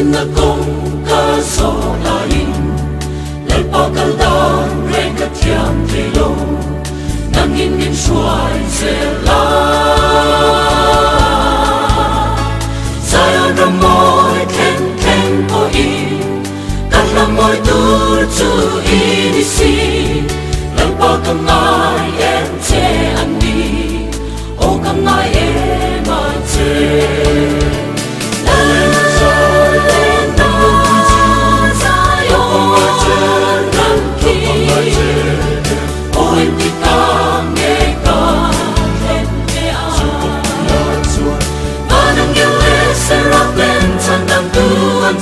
na kong kasolain Lalpagaldang regatyang trilo Nang ingin suay sila Sayon ramoy ken ko in Kalamoy turtu inisi Lalpagangay ente ani O kangay emate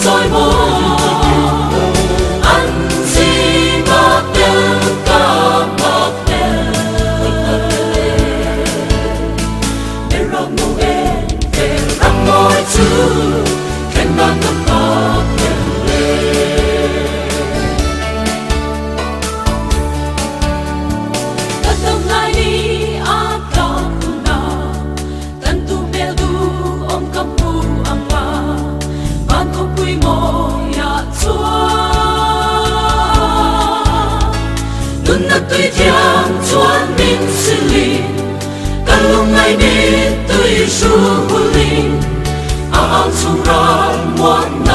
Tôi muốn anh xin mặc đẹp cả mặc đẹp để rong môi về rong môi chú khen ngon tâm ngọt ta tâm lại đi áp đau na tan tu bel du om kapu anga ban ko pui mo ya chua nun na tui thiam chuan min sili kan lung ngai ni tui su hu lin a ang su ran muan